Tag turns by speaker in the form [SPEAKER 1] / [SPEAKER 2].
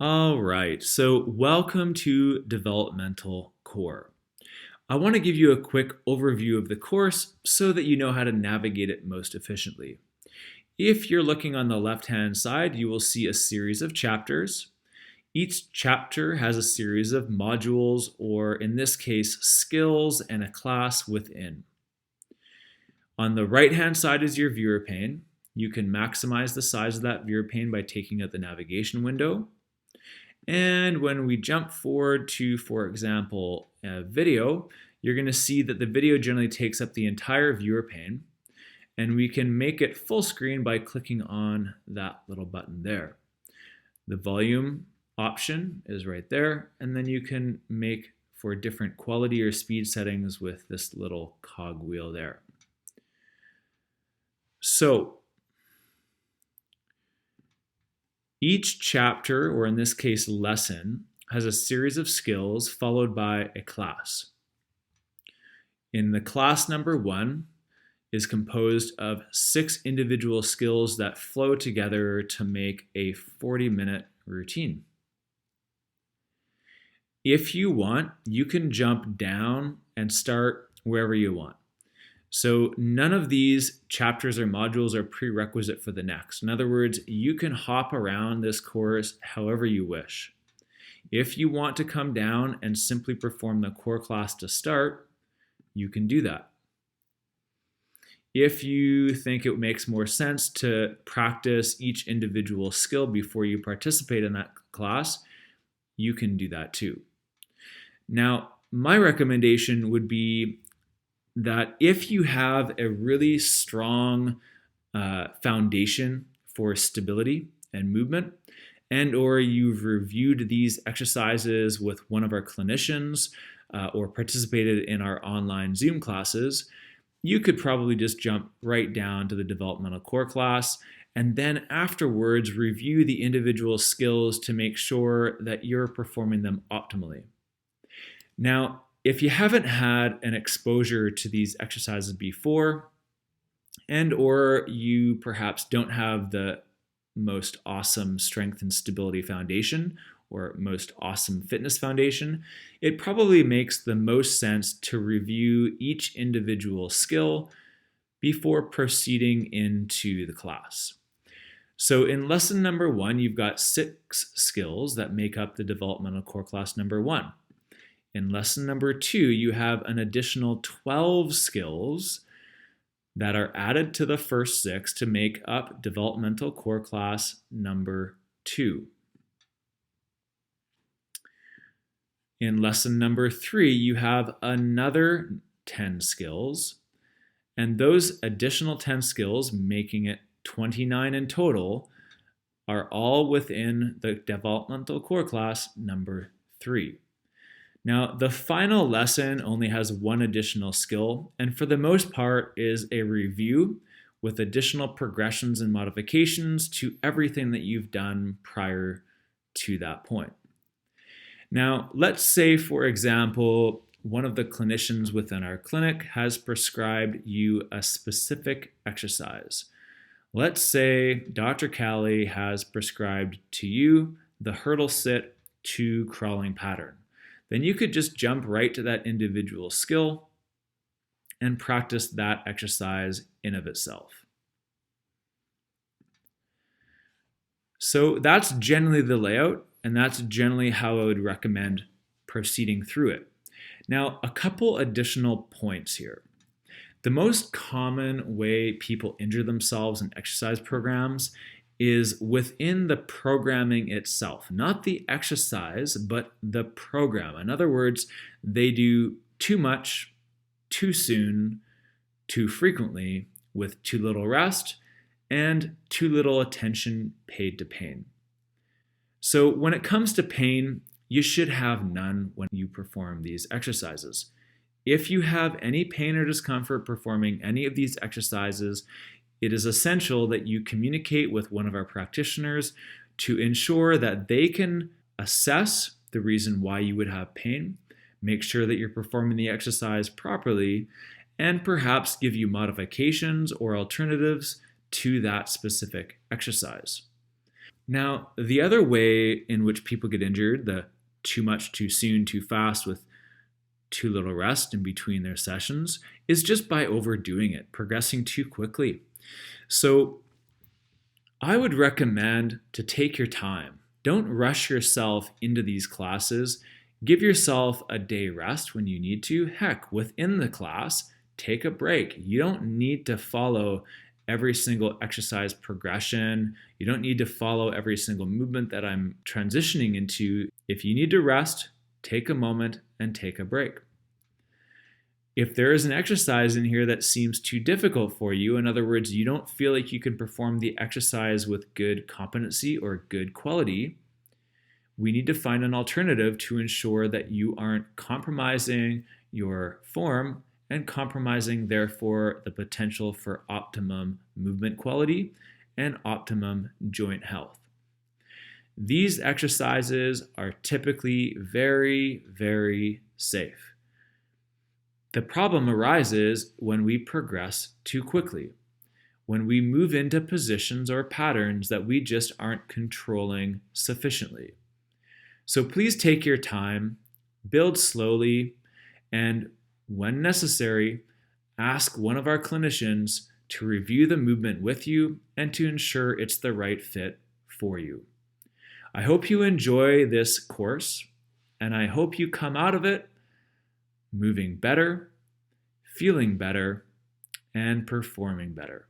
[SPEAKER 1] All right, so welcome to Developmental Core. I want to give you a quick overview of the course so that you know how to navigate it most efficiently. If you're looking on the left-hand side, you will see a series of chapters. Each chapter has a series of modules, or in this case, skills and a class within. On the right-hand side is your viewer pane. You can maximize the size of that viewer pane by taking out the navigation window. And when we jump forward to, for example, a video, you're going to see that the video generally takes up the entire viewer pane, and we can make it full screen by clicking on that little button there. The volume option is right there, and then you can make for different quality or speed settings with this little cog wheel there. So each chapter, or in this case lesson, has a series of skills followed by a class. In the class number 1 is composed of 6 individual skills that flow together to make a 40-minute routine. If you want, you can jump down and start wherever you want. So none of these chapters or modules are prerequisite for the next. In other words, you can hop around this course however you wish. If you want to come down and simply perform the core class to start, you can do that. If you think it makes more sense to practice each individual skill before you participate in that class, you can do that too. Now, my recommendation would be that if you have a really strong foundation for stability and movement, and or you've reviewed these exercises with one of our clinicians or participated in our online Zoom classes, you could probably just jump right down to the developmental core class and then afterwards review the individual skills to make sure that you're performing them optimally. Now, if you haven't had an exposure to these exercises before, and or you perhaps don't have the most awesome strength and stability foundation or most awesome fitness foundation, it probably makes the most sense to review each individual skill before proceeding into the class. So in lesson number 1, you've got 6 skills that make up the developmental core class number 1. In lesson number 2, you have an additional 12 skills that are added to the first 6 to make up developmental core class number 2. In lesson number 3, you have another 10 skills, and those additional 10 skills, making it 29 in total, are all within the developmental core class number 3. Now, the final lesson only has one additional skill, and for the most part is a review with additional progressions and modifications to everything that you've done prior to that point. Now, let's say, for example, one of the clinicians within our clinic has prescribed you a specific exercise. Let's say Dr. Callie has prescribed to you the hurdle sit 2 crawling pattern. Then you could just jump right to that individual skill and practice that exercise in of itself. So that's generally the layout, and that's generally how I would recommend proceeding through it. Now, a couple additional points here. The most common way people injure themselves in exercise programs is within the programming itself, not the exercise, but the program. In other words, they do too much, too soon, too frequently, with too little rest, and too little attention paid to pain. So when it comes to pain, you should have none when you perform these exercises. If you have any pain or discomfort performing any of these exercises, it is essential that you communicate with one of our practitioners to ensure that they can assess the reason why you would have pain, make sure that you're performing the exercise properly, and perhaps give you modifications or alternatives to that specific exercise. Now, the other way in which people get injured, the too much, too soon, too fast with too little rest in between their sessions, is just by overdoing it, progressing too quickly. So I would recommend to take your time. Don't rush yourself into these classes. Give yourself a day rest when you need to. Heck, within the class, take a break. You don't need to follow every single exercise progression. You don't need to follow every single movement that I'm transitioning into. If you need to rest, take a moment and take a break. If there is an exercise in here that seems too difficult for you, in other words, you don't feel like you can perform the exercise with good competency or good quality, we need to find an alternative to ensure that you aren't compromising your form and compromising, therefore, the potential for optimum movement quality and optimum joint health. These exercises are typically very, very safe. The problem arises when we progress too quickly, when we move into positions or patterns that we just aren't controlling sufficiently. So please take your time, build slowly, and when necessary, ask one of our clinicians to review the movement with you and to ensure it's the right fit for you. I hope you enjoy this course, and I hope you come out of it moving better, feeling better, and performing better.